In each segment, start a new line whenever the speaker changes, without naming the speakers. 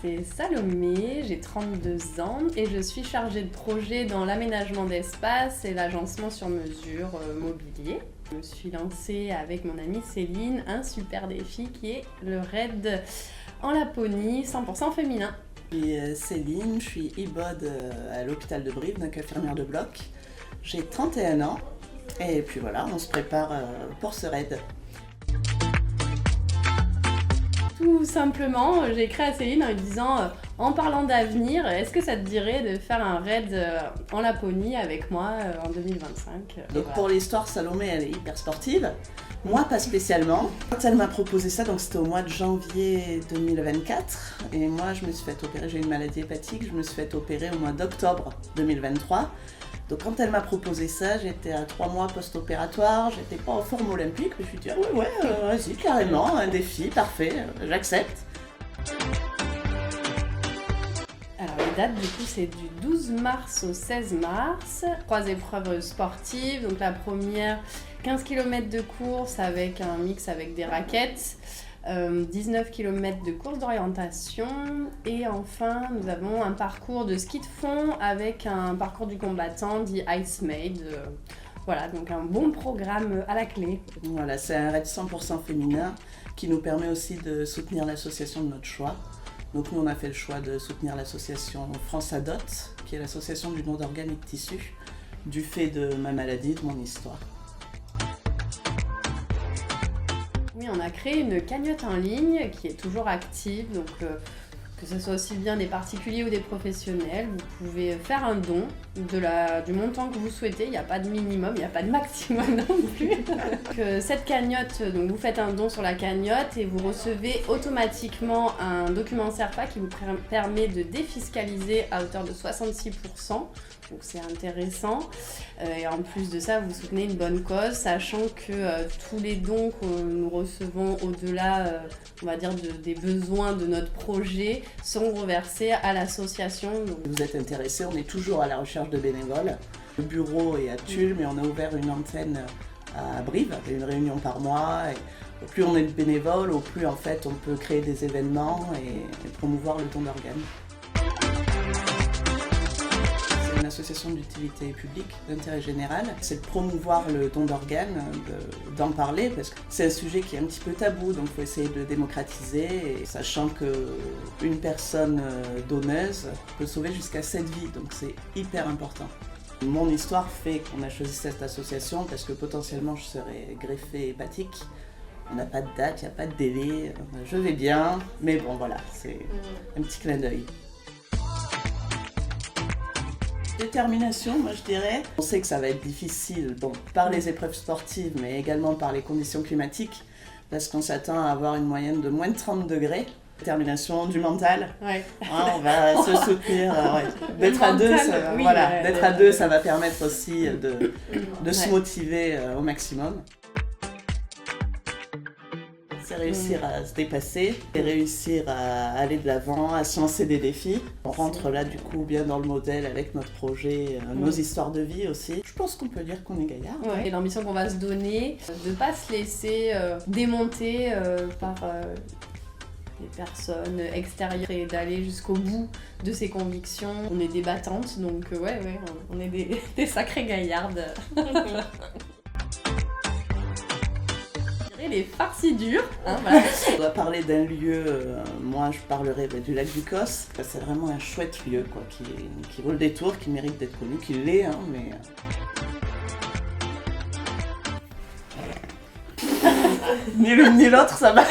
c'est Salomé, j'ai 32 ans et je suis chargée de projet dans l'aménagement d'espace et l'agencement sur mesure mobilier. Je me suis lancée avec mon amie Céline un super défi qui est le raid en Laponie 100% féminin.
Je suis Céline, je suis e-bod à l'hôpital de Brive, donc infirmière de bloc. J'ai 31 ans et puis voilà, on se prépare pour ce raid.
Tout simplement, j'ai écrit à Céline en lui disant en parlant d'avenir, est-ce que ça te dirait de faire un raid en Laponie avec moi en 2025
Donc voilà. Pour l'histoire, Salomé, elle est hyper sportive. Moi, pas spécialement. Quand elle m'a proposé ça, donc c'était au mois de janvier 2024. Et moi, je me suis fait opérer, j'ai une maladie hépatique, je me suis fait opérer au mois d'octobre 2023. Donc quand elle m'a proposé ça, j'étais à 3 mois post-opératoire, j'étais pas en forme olympique, mais je me suis dit ah ouais, vas-y, carrément, un défi, parfait, j'accepte.
Alors les dates du coup c'est du 12 mars au 16 mars, 3 épreuves sportives, donc la première 15 km de course avec un mix avec des raquettes, 19 km de course d'orientation et enfin nous avons un parcours de ski de fond avec un parcours du combattant dit Ice Made. Voilà, donc un bon programme à la clé.
Voilà, c'est un raid 100% féminin qui nous permet aussi de soutenir l'association de notre choix. Donc nous on a fait le choix de soutenir l'association France Adot, qui est l'association du don d'organes et de tissus, du fait de ma maladie, de mon histoire.
Oui, on a créé une cagnotte en ligne qui est toujours active, donc que ce soit aussi bien des particuliers ou des professionnels, vous pouvez faire un don du montant que vous souhaitez, il n'y a pas de minimum, il n'y a pas de maximum non plus. Donc, cette cagnotte, donc vous faites un don sur la cagnotte et vous recevez automatiquement un document SERPA qui vous permet de défiscaliser à hauteur de 66%. Donc c'est intéressant. Et en plus de ça, vous soutenez une bonne cause, sachant que tous les dons que nous recevons au-delà, on va dire, des besoins de notre projet sont reversés à l'association. Donc...
Vous êtes intéressés, on est toujours à la recherche de bénévoles. Le bureau est à Tulle, mais on a ouvert une antenne à Brive, une réunion par mois. Et au plus on est de bénévoles, au plus en fait on peut créer des événements et promouvoir le don d'organes. Une association d'utilité publique, d'intérêt général, c'est de promouvoir le don d'organes, d'en parler, parce que c'est un sujet qui est un petit peu tabou, donc il faut essayer de le démocratiser, et sachant qu'une personne donneuse peut sauver jusqu'à 7 vies, donc c'est hyper important. Mon histoire fait qu'on a choisi cette association parce que potentiellement je serais greffée hépatique. On n'a pas de date, il n'y a pas de délai, je vais bien, mais bon voilà, c'est un petit clin d'œil. Détermination, moi je dirais. On sait que ça va être difficile, bon, par les épreuves sportives, mais également par les conditions climatiques, parce qu'on s'attend à avoir une moyenne de moins de 30 degrés. Détermination, du mental.
Ouais.
On va se soutenir. Ouais. D'être à deux, ça, oui, voilà, d'être à deux, ça va permettre aussi de se motiver au maximum. C'est réussir à se dépasser et réussir à aller de l'avant, à se lancer des défis. On rentre là du coup bien dans le modèle avec notre projet, nos histoires de vie aussi. Je pense qu'on peut dire qu'on est gaillard.
Ouais. Et l'ambition qu'on va se donner, de ne pas se laisser démonter par des personnes extérieures et d'aller jusqu'au bout de ses convictions. On est des battantes, donc ouais, on est des sacrées gaillardes. Les farcidures. Voilà.
On doit parler d'un lieu, moi je parlerai du lac du Cos. C'est vraiment un chouette lieu quoi, qui vaut le détour, qui mérite d'être connu, qui l'est, mais... ni l'une ni l'autre, ça va.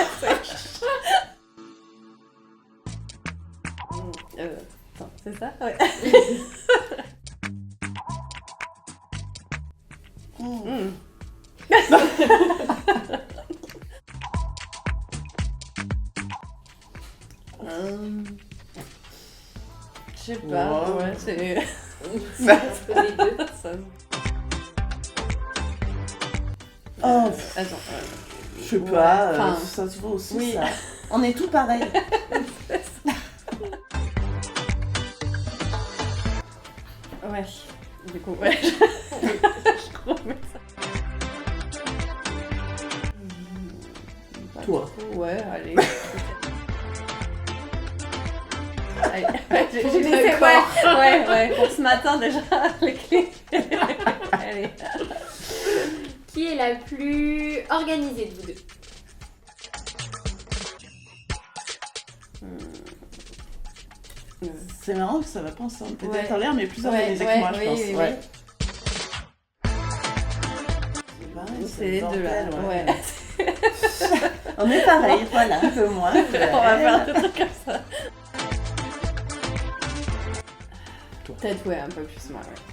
Attends, c'est ça? Ouais. Je sais pas,
wow.
Ouais, c'est...
les deux.
Oh,
Attends,
je sais pas,
enfin,
ça se voit aussi
oui.
ça. On est tout pareil.
Ouais, du coup, ouais. Je promets ça.
Toi.
Ouais, allez. J'ai laissé, ouais, pour ce matin déjà, les clés. Allez.
Qui est la plus organisée de vous deux?
C'est marrant que ça va pas ensemble. Peut-être
Ouais.
en l'air, mais plus organisé que moi, je pense.
Oui.
Ouais. C'est pareil,
C'est les deux là.
bordel,
Ouais.
On est pareil, voilà, un peu moins.
On va faire des trucs comme ça.
Toi.
Peut-être, ouais, un peu plus moi, ouais.